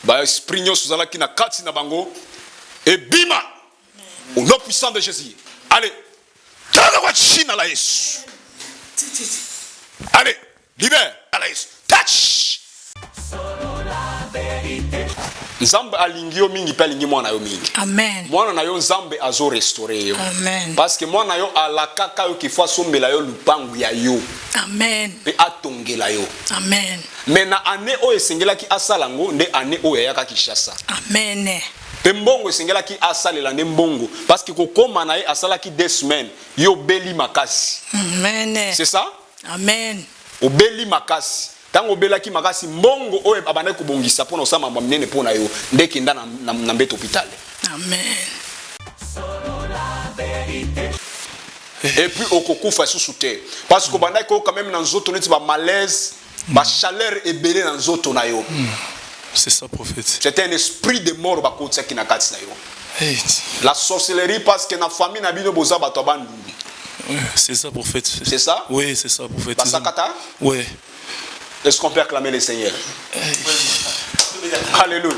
ba esprit nyonso zala ki na kati na bango et bima au nom puissant de Jésus. Allez, tala wa china la Yesu. Allez, libère à la Yesu. Touch. Nzambe alingi yo mingi pe alingi mwana yo mingi. Amen. Mwana na yo Nzambe azo restaurer yo. Amen. Parce que mwana yo alakaka yo kifwa sombela yo lupangu ya yo. Amen. Pe atongela yo. Amen. Mais na ane o esengelaki asalango nde ane o yaka Kinshasa. Amen. Pe mbongo esengelaki asalela nde mbongo parce que kokoma na ye asalaki 2 semaines yo beli makasi. Amen. C'est ça? Amen. Obeli makasi. Tango belaki makasi mbongo oyo abandaki kubongisa pona osama mamnene pona yo ndeki nda na mbeto hôpital. Amen. Et puis okokufa susu te parce que bandaki ko quand même na nzoto neti ba malaise, ba chaleur ebele na nzoto na yo. C'est ça prophète. C'était un esprit de mort ba kotsa ki na kati na yo. Hey. La sorcellerie parce que na famille na bino boza bato abandu. C'est ça prophète. C'est ça? Oui, c'est ça prophète. Basakata? Oui. Est-ce qu'on peut acclamer le Seigneur? Alléluia.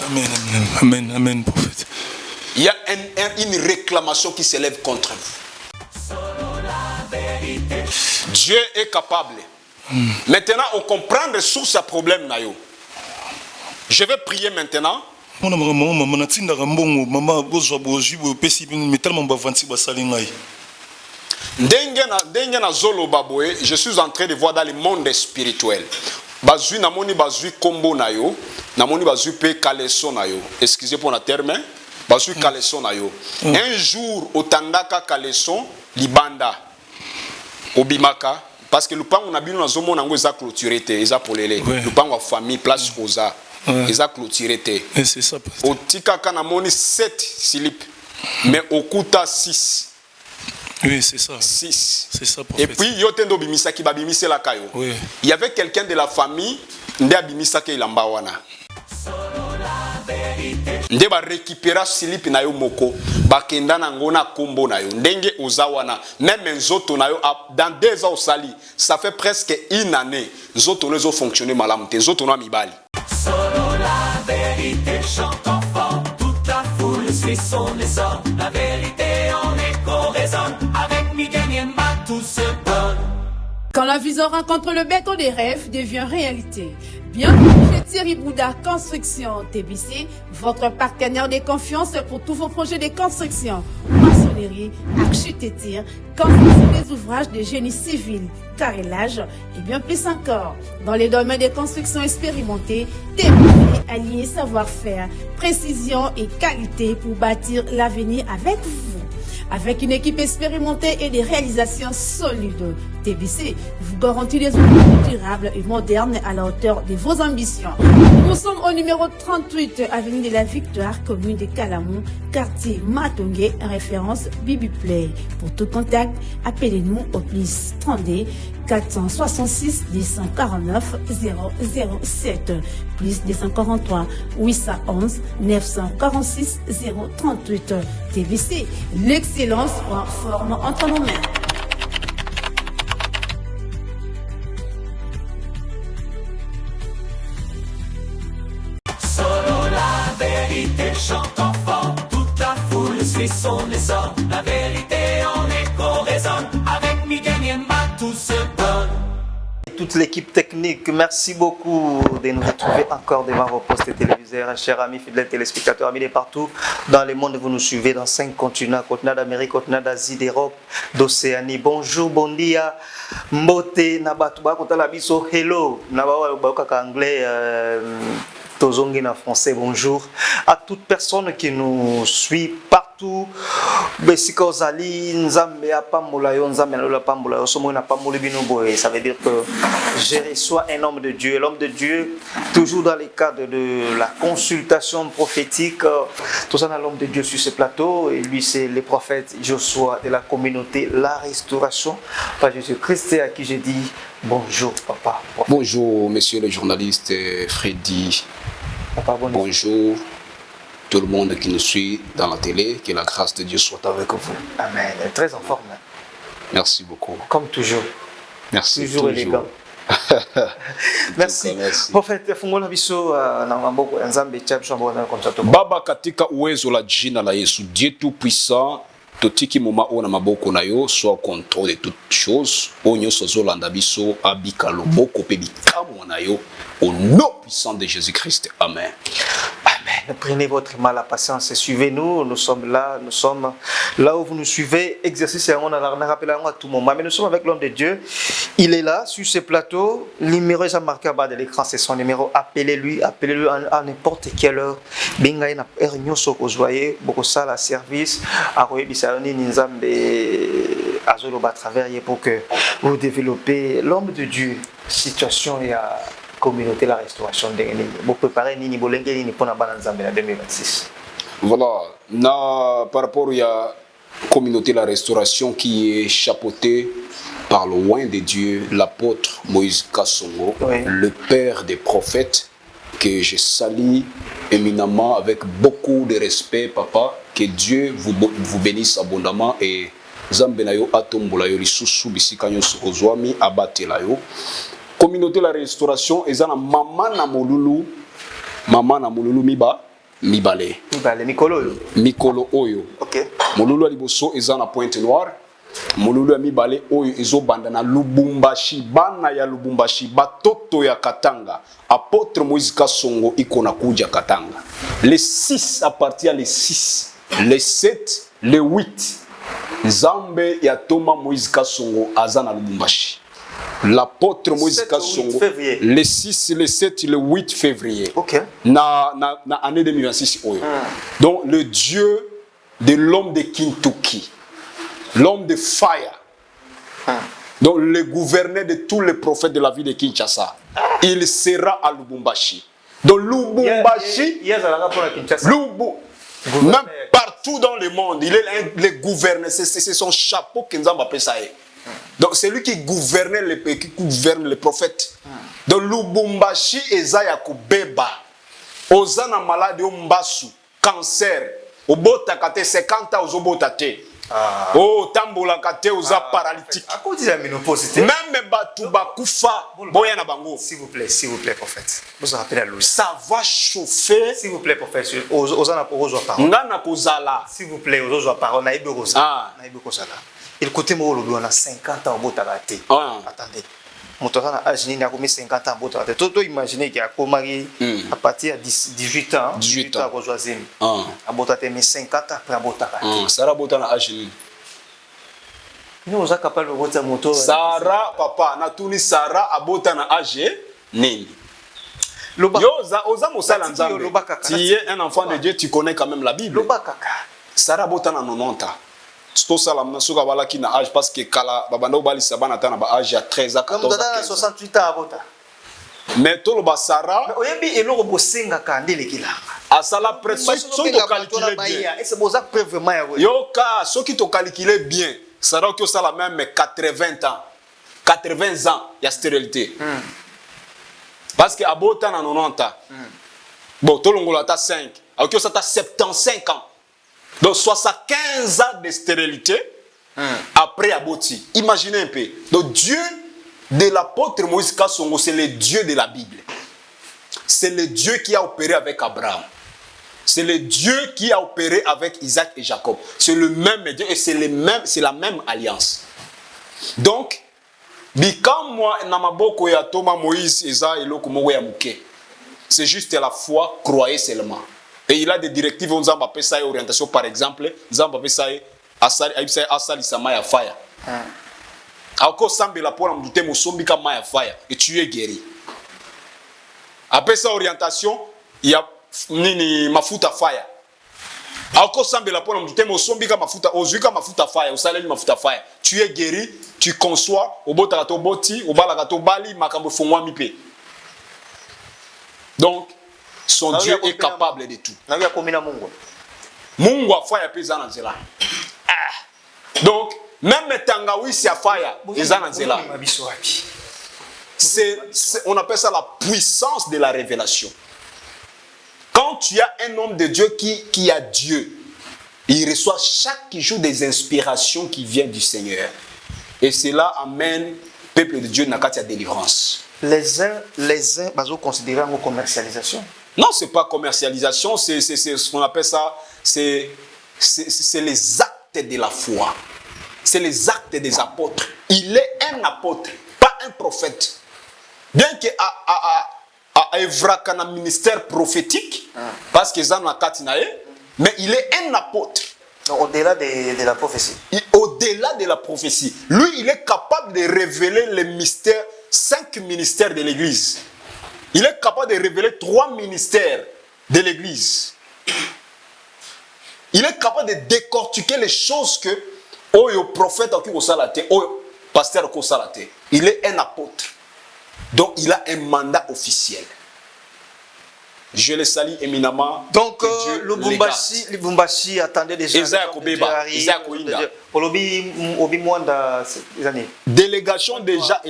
Amen, amen, amen, amen, prophète. Il y a une réclamation qui s'élève contre vous. Dieu est capable. Maintenant, on comprend les sources à problème. Je vais prier maintenant. Je suis en train de voir dans le monde spirituel. Bazui namoni bazui kombo na yo, namoni bazui pe kaleson na yo. Excusez pour le terme, bazui kaleson na yo. Un jour otandaka kaleson libanda obimaka parce que le pan on a bien na zomo nango eza clôturé te, eza polele. Le pan wa famille place oza. Eza clôturé te. C'est ça. Otika kanamoni 7 slip mais okuta 6. Oui, c'est ça. 6. C'est ça, et puis, yotendo bimisaki babimise la kayo. Oui. Il y avait quelqu'un de la famille, nde abimisaki ilamba wana. Nde ba récupéra slip na yo moko, ba kenda na ngona kombo na yo. Ndenge oza wana, même nzoto na yo dans 2 ans sali, ça fait presque 1 année. Nzoto les ont fonctionné malamu te, nzoto na mibali. Solo la vérité chante enfant, toute la foule suit son essor. La vérité en écho résonne, avec Miguel Yemba tout se donne. Quand la vision rencontre le béton des rêves devient réalité. Bienvenue chez Thierry Bouddha Construction TBC, votre partenaire de confiance pour tous vos projets de construction, maçonnerie, architecture, construction des ouvrages de génie civil, carrelage et bien plus encore. Dans les domaines des constructions expérimentées, TBC allié savoir-faire, précision et qualité pour bâtir l'avenir avec vous. Avec une équipe expérimentée et des réalisations solides, TBC vous garantit des outils durables et modernes à la hauteur de vos ambitions. Nous sommes au numéro 38, avenue de la Victoire, commune de Calamon, quartier Matongé, référence Bibi Play. Pour tout contact, appelez-nous au plus 32 466 249 007, plus 243 811 946 038. TBC, l'excellence en forme entre nos mains. Solo la vérité chante enfant, toute la foule suit son essor. La vérité en écho résonne, avec Miguel Yemba tout se donne. Toute l'équipe technique, merci beaucoup de nous retrouver encore devant vos postes téléviseurs, chers amis fidèles téléspectateurs, amis de partout dans le monde. Vous nous suivez dans 5 continents, continent d'Amérique, continent d'Asie, d'Europe, d'Océanie. Bonjour, bon dia, mbote, nabatuba, kotala biso, hello, nabawa bakaka anglais, tozongi na français, bonjour à toute personne qui nous suit partout. Besika ozali nzambe apambola yo, nzambe na pambola yo, somo na pamboli bino boye. Ça veut dire que je reçois un homme de Dieu, l'homme de Dieu, toujours dans le cadre de la consultation prophétique. Tout ça, l'homme de Dieu sur ce plateau, et lui c'est le prophète Joshua de la communauté La Restauration par Jésus-Christ, à qui j'ai dit bonjour papa. Bonjour monsieur le journaliste Freddy. Papa, bonjour tout le monde qui nous suit dans la télé, que la grâce de Dieu soit avec vous. Amen. Très en forme. Merci beaucoup. Comme toujours. Merci. Toujours élégant. Merci. Merci. Prophète, fungola biso na maboko ya Nzambe tia biso maboko na kontato. Baba katika uwezo la jina la Yesu, Dieu tout puissant, totiki moma ona maboko na yo, soit contrôle de toutes choses. Onyo sozolanda biso abika loboko pe bikamwa na yo au nom puissant de Jésus-Christ. Amen. Amen. Prenez votre mal à patience et suivez-nous. Nous sommes là où vous nous suivez. Exercice on a rappelé à tout moment. Mais nous sommes avec l'homme de Dieu. Il est là sur ce plateau. Le numéro est marqué en bas de l'écran. C'est son numéro. Appelez-lui à n'importe quelle heure. Benga na réunion so ko joyeux, beaucoup ça la service. Aroye bisani nzambe azolo ba travers pour que vous développez l'homme de Dieu. Situation et à communauté la restauration de vous préparez nini bolenge nini pour na bana nzambe na 2026. Voilà, par rapport à la communauté la restauration qui est chapeautée par le loin de Dieu, l'apôtre Moïse Kassongo, oui, le père des prophètes, que je salue éminemment avec beaucoup de respect, papa, que Dieu vous bénisse abondamment et Zambenayo atombola yo lisusu bisika nyonso ozwami abatela yo. Communauté la restauration ezana mama na molulu mibale mikolo oyo. OK. Molulu aliboso ezana Pointe Noire. Molulu ya mibale oyo ezobanda na Lubumbashi, bana ya Lubumbashi, batoto ya Katanga. Apôtre Moïse Kassongo ikona kuja Katanga. Les 6 à partir les 6, les 7, les 8. Nzambe ya Toma Moïse Kassongo azana Lubumbashi. L'apôtre Moïse Kassongo, le 6, le 7, le 8 février. OK. Na année 2026. Donc le Dieu de l'homme de Kintuki, l'homme de fire, donc le gouverneur de tous les prophètes de la ville de Kinshasa, il sera à Lubumbashi. Donc Lubumbashi, même partout dans le monde, il est le gouverneur, c'est son chapeau que nous avons appelé ça. Donc c'est lui qui gouverne les prophètes. Donc Lubumbashi ezaya kubeba. Ozana malade ombasu, cancer, obota kate 50 ans ozobota te. Oh tambola kate oza paralytique. À cause de la ménopause. Même batu bakufa boya na bango. S'il vous plaît prophète. Vous rappelez la ça va chauffer. S'il vous plaît prophète. Ozana porozo parole. Ngana kozala. S'il vous plaît ozozo parole na ibe kozala. Na ibe kozala. Il côté moi on a 50 ans bota raté. Attendez. Mon temps à âge ni a commis 50 ans bota raté. Tout imaginer qu'il a commencé à partir de 18 ans. 18 ans rejoindre. A bota té mais 50 ans après bota raté. Sarah bota na âge ni. Nous on a capable de bota moto. Sarah papa na tuni Sarah a bota na âge nini. Oza mosala nzambe. Tu es un enfant de Dieu, tu connais quand même la Bible. Sarah bota na 90 ans. Tout ça là maintenant soka bala ki na âge parce que kala babanda bali sabana ta na ba âge à 13 à 14 à 68 ans abota. Mais tout le ba Sarah mais oyembi eloko bosenga ka ndele kilanga. Asala pression so to calculer bien. Et c'est boza preuve vraiment ya. Yoka so ki to calculer bien. Sarah qui ça la même 80 ans. 80 ans ya stérilité. Parce que abota na 90 ans. Bon to longola ta 5. Aki ça ta 75 ans. Donc 75 ans de stérilité après Aboti. Imaginez un peu. Donc Dieu de l'apôtre Moïse Kassongo, c'est le Dieu de la Bible. C'est le Dieu qui a opéré avec Abraham. C'est le Dieu qui a opéré avec Isaac et Jacob. C'est le même Dieu et c'est la même alliance. Donc, bikam moi namaboko ya Toma Moïse Eza eloko moko ya muke. C'est juste la foi, croyez seulement. Et il a des directives, on a appelé ça orientation par exemple, on a appelé ça asali sama ya fire. Ako sambe la pona mdute musombi kama ya fire et tu es guéri. Après ça orientation, il y a nini mafuta fire. Ako sambe la pona mdute musombi kama mafuta ozuika mafuta fire, usaleli mafuta fire. Tu es guéri, tu conçois, obota kato boti, obala kato bali makambo fongwa mipe. Donc son Dieu est capable de tout. Mungu afaya pesa na nzela. Donc même tangawisi afaya pesa na nzela. On appelle ça la puissance de la révélation. Quand tu as un homme de Dieu qui a Dieu, il reçoit chaque jour des inspirations qui viennent du Seigneur. Et cela amène peuple de Dieu n'a qu'à délivrance. Les uns, bazo considérés en commercialisation. Non, c'est pas commercialisation, c'est ce qu'on appelle ça, c'est les actes de la foi. C'est les actes des apôtres. Il est un apôtre, pas un prophète. Bien que à Evraka un ministère prophétique, parce que ça n'a katinae, mais il est un apôtre. Au-delà de la prophétie. Au-delà de la prophétie. Lui, il est capable de révéler les mystères, 5 ministères de l'Église. Il est capable de révéler 3 ministères de l'Église. Il est capable de décortiquer les choses que le prophète au pasteur il est un apôtre. Donc il a un mandat officiel. Je le salue éminemment. Donc Lubumbashi attendait déjà. Délégation déjà.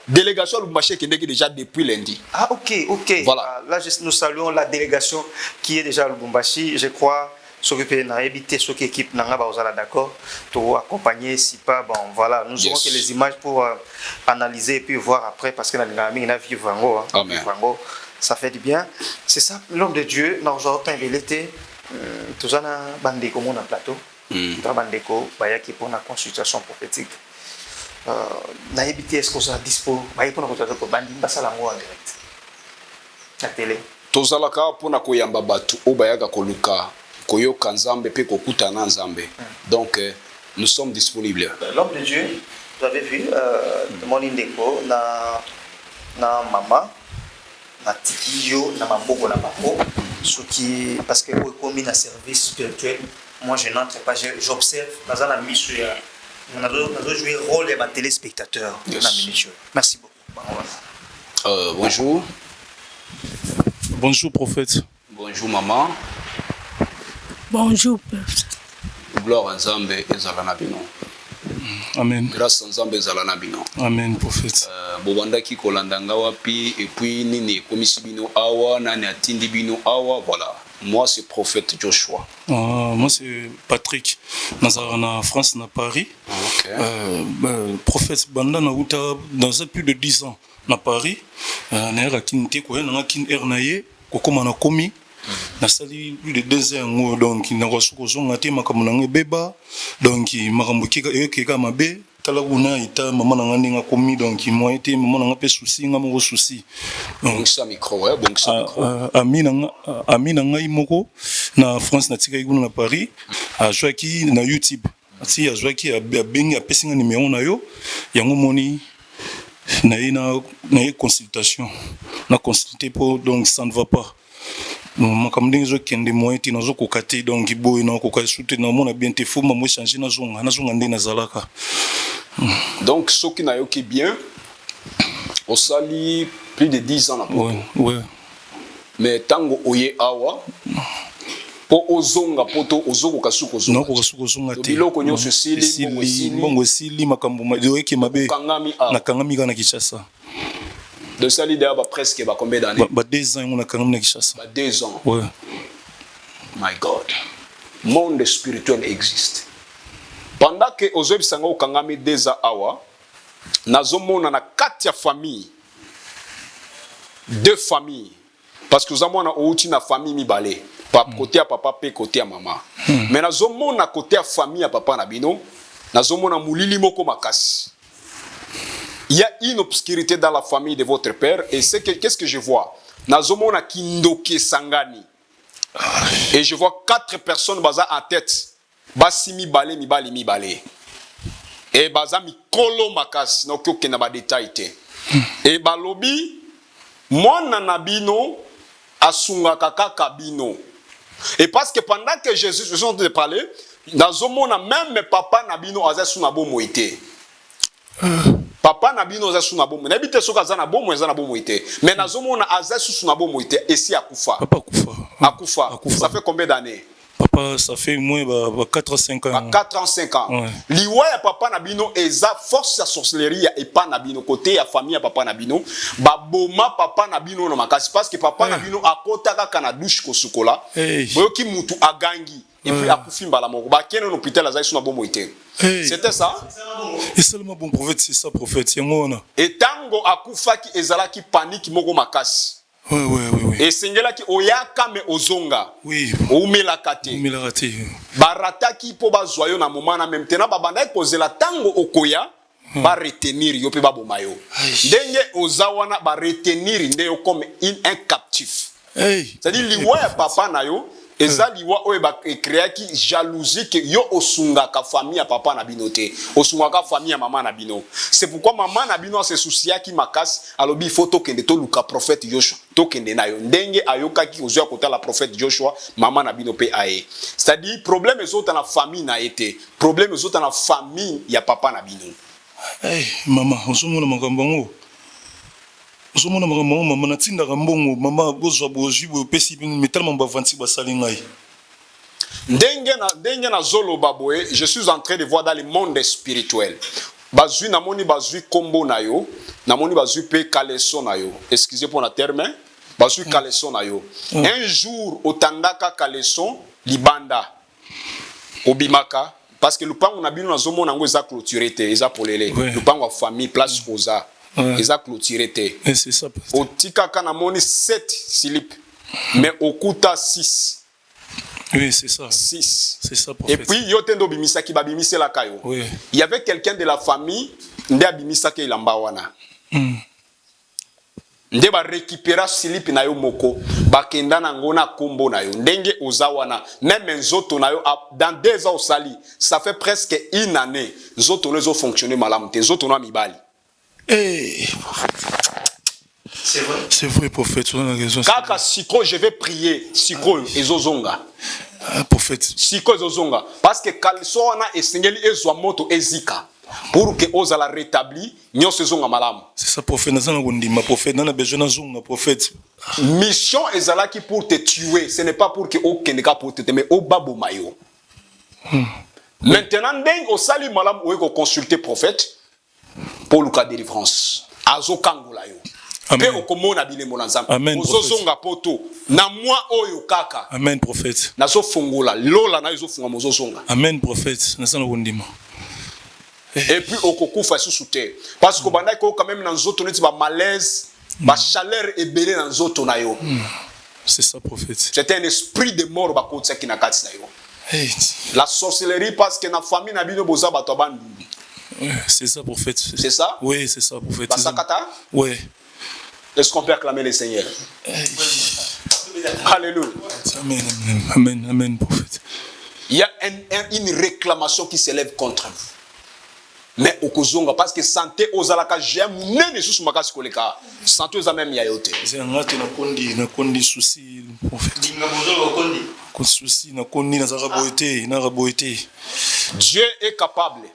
Délégation Lubumbashi qui est déjà depuis lundi. Ah ok. Voilà. Là nous saluons la délégation qui est déjà à Lubumbashi. Je crois s'occuper n'a évité ce qui équipe n'a pas d'accord pour accompagner si pas bon voilà nous aurons que les images pour analyser et puis voir après parce que la vivre en ça fait du bien. C'est ça, l'homme de Dieu, dans aujourd'hui, il était tout ça na bandeko mon plateau. Dans bandeko, baya qui pour la consultation prophétique. Na éviter est-ce qu'on soit dispo, baya pour la consultation pour bandi basala en direct. La télé. Tozalaka pour na koyamba batu obayaka koluka koyoka nzambe pe kokutana nzambe. Donc nous sommes disponibles. L'homme de Dieu, vous avez vu mon indeko na maman na tikio na maboko na bako ce qui parce que comme un service spirituel moi je n'entre pas j'observe dans la mission on a joué rôle de téléspectateur dans mission. Merci beaucoup. Bonjour. Bonjour prophète. Bonjour maman. Bonjour prophète. Gloire à Nzambe ezalana bino. Amen. Grâce à Nzambe ezalana bino. Amen prophète. Bobandaki kolandanga wapi et puis nini komisi bino awa nani atindi bino awa voilà. Moi c'est prophète Joshua. Moi c'est Patrick. En France na Paris. Prophète banda na uta dans plus de 10 ans na Paris. Na era kinté ko na kin ernaye ko koma na komi. Na sali plus de 2 ans donc na kosuko ngati makamuna ngebeba donc makambo kika mabe tala kuna ita mama na ngani nga komi donc moi été mama na ngape souci nga mo souci donc ça micro donc ça micro amina ngai moko na France na tika iguna na Paris a joaki na YouTube ati a joaki a bengi a pesinga numéro na yo yango moni na consultation na consulter pour donc ça ne va pas makamdingi zo kende moyeti nazo kokate donc boy na kokate souté na mona bien te fou mo changer na zonga ndé na zalaka. Donc ce qui n'a yoki bien au sali plus de 10 ans après. Ouais. Mais tango oye awa po ozonga poto ozoko kasuko zonga. Non ko kasuko zonga te. Biloko nyonso sili bongo sili makambo madoyeki mabe na kangami kana Kinshasa. De ça l'idée presque combien d'années? 2 ans on a quand même Kinshasa. 2 ans. Ouais. My God. Monde spirituel existe. Pendant que ozobi sanga okangami 2 ans awa, nazomona na 4 famille. 2 familles. Parce que zamona outi na famille mibale. Côté à papa pe côté à maman. Mais nazomona côté à famille à papa na bino, nazomona mulili moko makasi. Il y a une obscurité dans la famille de votre père. Et qu'est-ce que je vois? Nazomona Kindoke Sangani. Et je vois 4 personnes baza en tête. Basi mi balé. Et baza mi kolo makas. No kyo na ba détail te. Et balobi, mwana nabino asunga kaka bino. Et parce que pendant que Jésus se sont de parler, nazomona même papa nabino azasu na bo moité. Papa nabino za suna bomo na bité soka za na bomo za na bomo ité mais nazomona azasu suna bomo ité et si akufa papa akufa ça fait combien d'années? Papa ça fait moins 4 à 5 ans. 4 ans 5 ans. Ouais. Liwa ya papa nabino eza force ya sorcellerie et pas nabino côté ya famille ya papa nabino ba boma papa nabino na makasi parce que papa nabino akota kaka na douche ko sukola boyoki mutu agangi et puis akufi mbala moko ba kene no hôpital azali suna bomo ite. C'était ça? Et seulement bon prophète, c'est ça prophète, yangona. Et tango akufaki ezalaki panique moko makasi. Oui. Et singelaki oyaka me ozonga. Oui. Oumela kate. Oumela kate. Barataki po bazwayo na moment na même temps babanda kozela tango okoya ba retenir yo pe baboma yo. Ndenge ozawana ba retenir ndeyo comme un captif. C'est-à-dire liwa ya papa na yo eza liwa oyo ba créaki jalousie que yo osunga ka famille ya papa na binote, osunga ka famille ya maman na bino. C'est pourquoi maman na bino se soucia ki makas alobi photo kende to luka prophète Joshua to kende na yo ndenge ayoka ki ozoya kota la prophète Joshua maman na bino pe aye. C'est-à-dire problème ezota na famille na été, problème ezota na famille ya papa na bino. Maman, osomona makambo ngo. Osomona makambo maman na tinda mbongo mama bozwa bozwi bo pesi tellement bavanti basali ngai. Ndenge na zolo baboye, je suis en train de voir dans le monde spirituel. Bazui namoni bazui kombo na yo, namoni bazui pe kaleso na yo. Excusez pour la terme, bazui kaleso na yo. Un jour otandaka kaleson libanda obimaka parce que le pango na bino na zomo nango eza clôturé te, eza polele. Le pango a famille place oza. Eza clôturé te. C'est ça. Otika kana moni 7 slip mais okuta 6. Oui, c'est ça. 6. C'est ça, et puis yotendo bimisaki babimisela kayo. Oui. Il y avait quelqu'un de la famille nde abimisaki ilamba wana. Nde ba récupérer slip na yo moko bakenda na ngona kombo na yo ndenge ozawana même nzoto na yo dans 2 ans au sali ça fait presque une année nzoto no zo fonctionner malamu te nzoto no mibali. C'est vrai. C'est vrai prophète, on a raison. Kaka siko je vais prier siko ezozonga. Prophète. Siko ezozonga parce que kalso wana esengeli ezwa moto ezika. Pour que osa la rétabli, nyonso zonga malamu. C'est ça prophète, nazana kondima prophète, nana besoin na zonga prophète. Mission ezalaki pour te tuer, ce n'est pas pour que okendeka pour te mais obabo mayo. Maintenant ndenge osali malamu oyo consulter prophète pour le cas de délivrance. Azo kangola yo. Pe okomona bilemo na nzambe. Ozozonga poto na moi oyo kaka. Amen prophète. Nazo fungola lola na yo funga mozozonga. Amen prophète, nazana kondima. Et puis okokufa sous terre parce que bandai ko quand même dans zoto neti ba malaise ba chaleur ebelé dans zoto na yo. C'est ça prophète. C'était un esprit de mort ba ko tsaki na kati na yo. La sorcellerie parce que na famille na bino boza bato abandu. C'est ça prophète. C'est ça? Oui, c'est ça prophète. Basakata? Oui. Est-ce qu'on peut acclamer le Seigneur? Alléluia. Amen prophète. Il y a une réclamation qui s'élève contre vous. Mais okozonga parce que santé ozalaka j'aime nene sous makasi koleka santé oza même yayote c'est ngate na kondi souci prophète dinga bozolo kondi ko souci na kondi na raboité Dieu est capable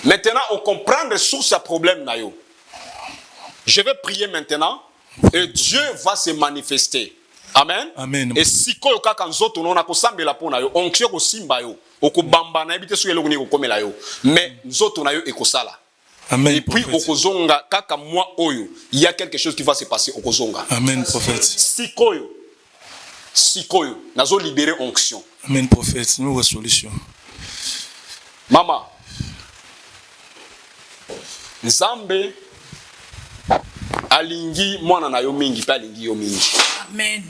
maintenant on comprendre source à problème na yo. Je vais prier maintenant et Dieu va se manifester. Amen. Amen. Et si ko kaka nzoto nona ko sambela pona yo onction ko simba yo okobamba na ebite so eloko ni ko komela yo mais nzoto na yo ekosala. Amen. Et puis okozonga kaka moi oyo il y a quelque chose qui va se passer okozonga. Amen prophète. Sikoyo nazo libérer onction. Amen prophète, nous la solution. Mama Nzambe alingi mwana na yo mingi pa alingi yo mingi. Amen.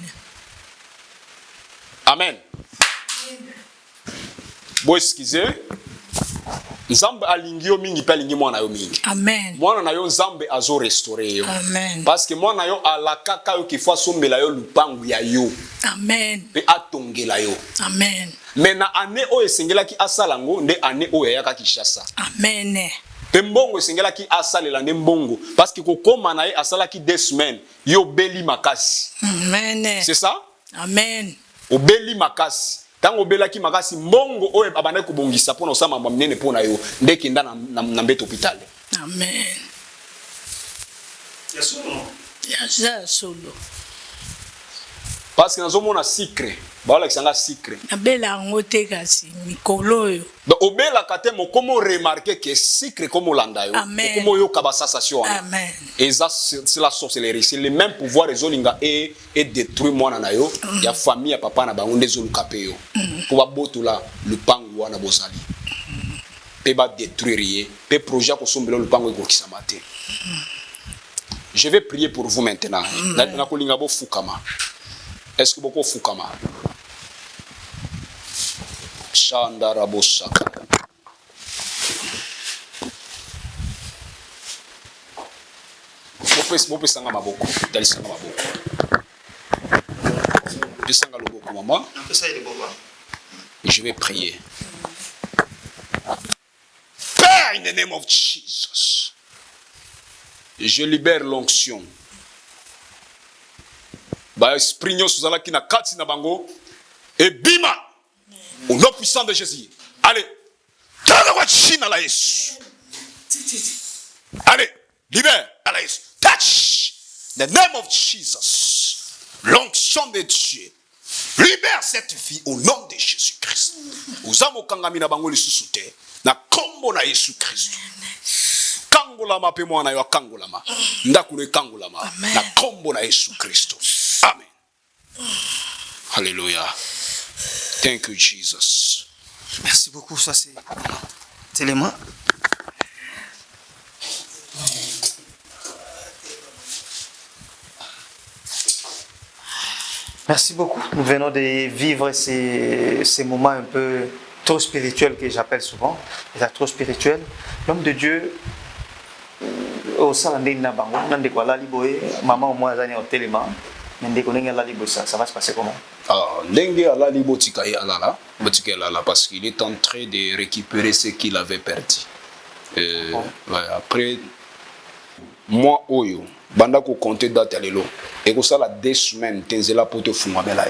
Amen. Bon excusez. Nzambe alingi yo mingi pa alingi mwana yo mingi. Amen. Mwana na yo Nzambe azo restaurer yo. Amen. Parce que mwana yo alakaka yo ki fois sombela yo lupangu ya yo. Amen. Pe atongela yo. Amen. Mais na année o esengelaki asalango nde année o yaka Kinshasa. Amen. Pe mbongo esengelaki asalela nde mbongo parce que kokoma na ye asalaki 2 semaines yo beli makasi. Amen. C'est ça? Amen. Obeli makasi. Tango belaki makasi mbongo oyo abanda ko bongisa pona osama mnene pona yo nde kinda na mbeto hôpital. Amen. Ya solo. Ya solo. parce que nous avons un sucre. Voilà que c'est un sucre. Abela ngote kasi mikolo yo. Donc au bel kate mo comment remarquer que sucre comme Holanda yo. Amen. Comment yo kaba sensation. Amen. Et ça c'est la sorcellerie, c'est le même pouvoir les olinga et détruire moi na yo. Il y a famille ya papa na bango des zolu kapé yo. Pour ba botula le pango wana bosali. Pe ba détruire pe projet ko sombelo le pango ko kisamate. Je vais prier pour vous maintenant. Na kolinga bo fukama. Est-ce que beaucoup fukama? Shandarabosaka. Bope sanga maboko. Dali sanga maboko. Pisanga loboko maman. Je vais prier. Père, in the name of Jesus. Je libère l'onction. Ba esprit nyos zala ki na kati na bango et bima. Au nom puissant de Jésus. Allez. Allez. Libère. Allez. Touch. The name of Jesus. L'onction de Dieu. Libère cette vie au nom de Jésus-Christ. Uzamo kangamina bango lisusuté. Na kombo na Jésus-Christ. Kangolama pe mwana yo kangolama. Ndakule kangolama. Na kombo na Jésus-Christ. Amen. Alléluia. Thank you, Jesus. Merci beaucoup, ça c'est l'élément. Merci beaucoup. Nous venons de vivre ces moments un peu trop spirituels que j'appelle souvent. Les actes trop spirituels. L'homme de Dieu, au Salandé Nabango, maman au moins au téléman. Ça va se passer comment? Parce qu'il est en train de récupérer ce qu'il avait perdu. Après, moi, Oyo, banda ko compter date lelo. Et ko sala 2 semaines, tenzela pour te fungwamela.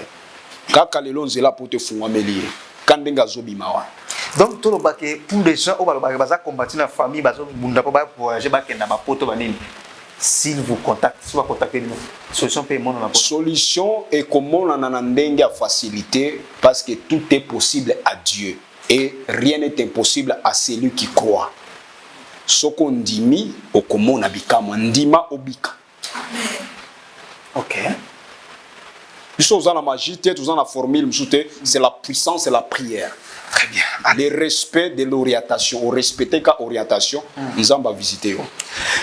Kaka lelo nzela pour te fungwameli. Kandenga zobimawa. Donc, tout le baquet, pour les gens, on va combattre la famille, on va voyager, on va poto banini. S'il vous contacte, si vous contactez nous, solution paiement dans la solution est comment on a une facilité parce que tout est possible à Dieu et rien n'est impossible à celui qui croit. Ce qu'on dit mi au comment on habika mandima obika. OK. Nous sommes dans la magie, nous sommes dans la formule, c'est la puissance et la prière. Très bien. Le respect de l'orientation, au respecter qu'à orientation, nous allons visiter.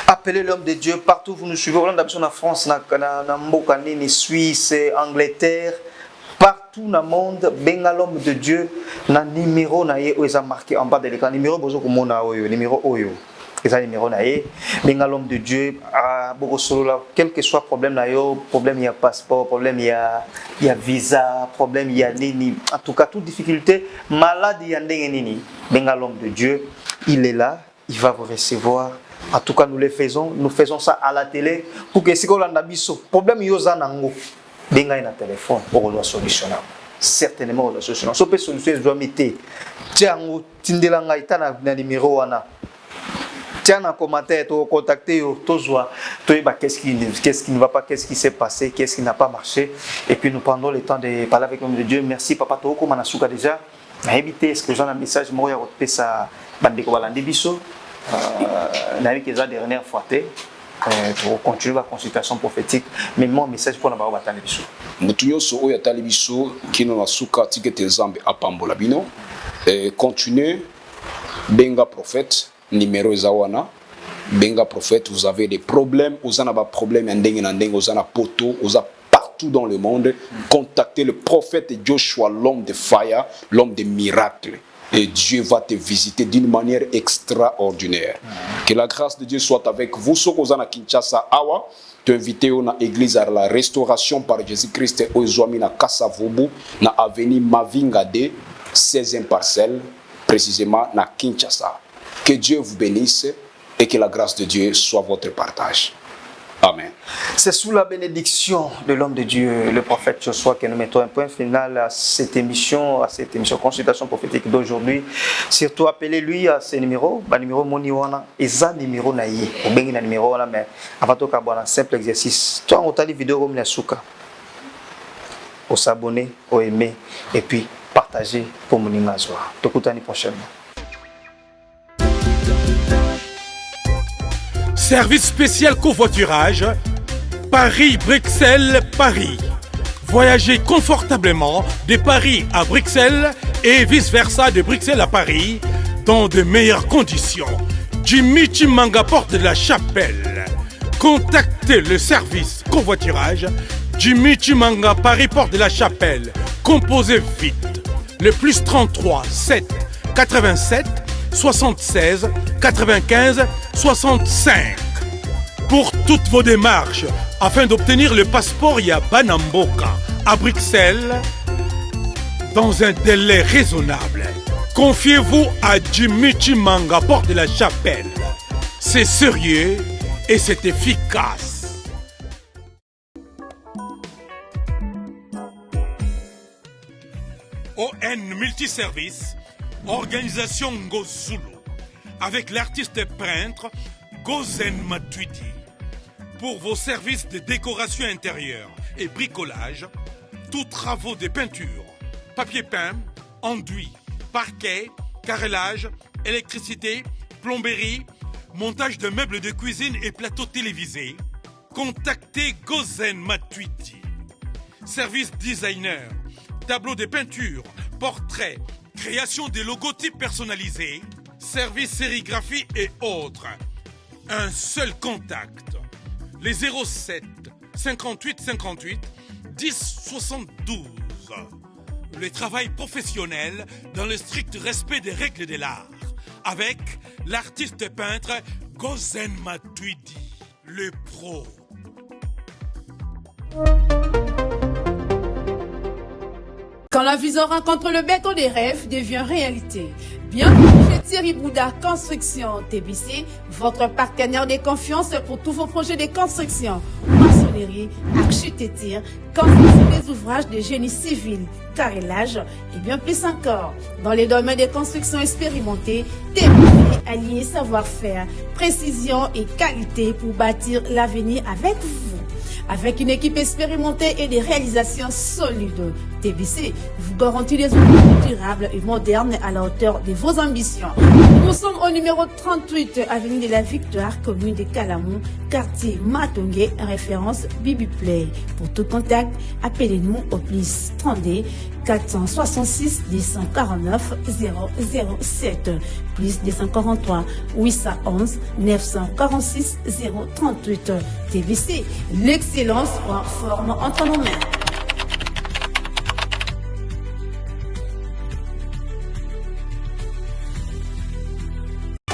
Appelez l'homme de Dieu partout où vous nous suivez. On a en France, en Suisse, Angleterre, partout dans le monde. Benga l'homme de Dieu, na numéro na ye où ils ont marqué en bas de l'écran. Numéro bozo comme na oyo, numéro oyo. Ils ont numéro na ye. Benga l'homme de Dieu, beaucoup solo là. Quel que soit problème na yo, problème il y a passeport, problème il y a visa, problème il y a nini. En tout cas, toute difficulté, maladie il y a nini. Benga l'homme de Dieu, il est là, il va vous recevoir. En tout cas, nous faisons ça à la télé pour que si on a biso problème yoza nango, benga na téléphone pour la solutionner. Certainement la solution. So peut solution doit mettre. Tiango tindela ngaita na numéro wana. Tiens un commentaire, tu contacter, qu'est-ce qui ne va pas, qu'est-ce qui s'est passé, qu'est-ce qui n'a pas marché. Et puis nous prendrons le temps de parler avec l'homme de Dieu. Merci Papa Toko Manasuka déjà. Évitez, est-ce que j'ai un message, moi j'ai ça bandeko balandi biso. N'a eu que la dernière fois pour continuer la consultation prophétique. Mais mon message pour la barre batale biso. Mutuyo so oya talibiso kino na suka tikete zambe apambola bino. Continuez benga prophète. Numéro Zawana, benga prophète, vous avez des problèmes, vous en avez des problèmes, vous en avez poto, vous avez partout dans le monde. Contactez le prophète Joshua, l'homme de fire, l'homme de miracles. Et Dieu va te visiter d'une manière extraordinaire. Que la grâce de Dieu soit avec vous. Ce que vous avez Kinshasa, Awa, t'inviter à l'église à la restauration par Jésus-Christ, au Zoami na Kassavobu, na avenue Mavingade, 16e parcelle, précisément na Kinshasa. Que Dieu vous bénisse et que la grâce de Dieu soit votre partage. Amen. C'est sous la bénédiction de l'homme de Dieu, le prophète Joshua, que nous mettons un point final à cette émission consultation prophétique d'aujourd'hui. Surtout appelez-lui à ce numéro, numéro Moniwana, et ça numéro naïe, ou bien un numéro là, mais avant tout un simple exercice. Toi, on t'a dit vidéo comme la souka. au s'abonner, au aimer et puis partager pour Moninga Zoa. Tokutani prochainement. Service spécial covoiturage, Paris-Bruxelles-Paris. Voyagez confortablement de Paris à Bruxelles et vice-versa de Bruxelles à Paris dans de meilleures conditions. Jimmy Chimanga, porte de la Chapelle. Contactez le service covoiturage Jimmy Chimanga, Paris, porte de la Chapelle. Composez vite. Le plus 33 7 87 76 95 65. Pour toutes vos démarches, afin d'obtenir le passeport Yabanamboka à Bruxelles, dans un délai raisonnable, confiez-vous à Jimmy Chimanga, porte de la Chapelle. C'est sérieux et c'est efficace. ON Multiservice, organisation Ngozulu, avec l'artiste peintre Gozen Matuidi. Pour vos services de décoration intérieure et bricolage, tous travaux de peinture, papier peint, enduit, parquet, carrelage, électricité, plomberie, montage de meubles de cuisine et plateaux télévisés, contactez Gozen Matuidi. Service designer, tableau de peinture, portrait, création de logotypes personnalisés, service sérigraphie et autres. Un seul contact. Les 07 58 58 10 72. Le travail professionnel dans le strict respect des règles de l'art. Avec l'artiste peintre Gozen Matuidi, le pro. Quand la vision rencontre le béton des rêves devient réalité. Bienvenue chez Thierry Bouddha Construction TBC, votre partenaire de confiance pour tous vos projets de construction, maçonnerie, architecture, construction des ouvrages de génie civil, carrelage et bien plus encore. Dans les domaines de construction expérimentés, TBC allié savoir-faire, précision et qualité pour bâtir l'avenir avec vous. Avec une équipe expérimentée et des réalisations solides, TBC vous garantit des outils durables et modernes à la hauteur de vos ambitions. Nous sommes au numéro 38, avenue de la Victoire, commune de Calamou, quartier Matongé, référence Bibi Play. Pour tout contact, appelez-nous au plus 32 466 249 007, plus 243 811 946 038. TBC, l'excellence en forme entre nos mains.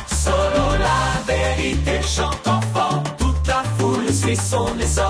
Solo la vérité chante enfant, toute la foule suit son essor.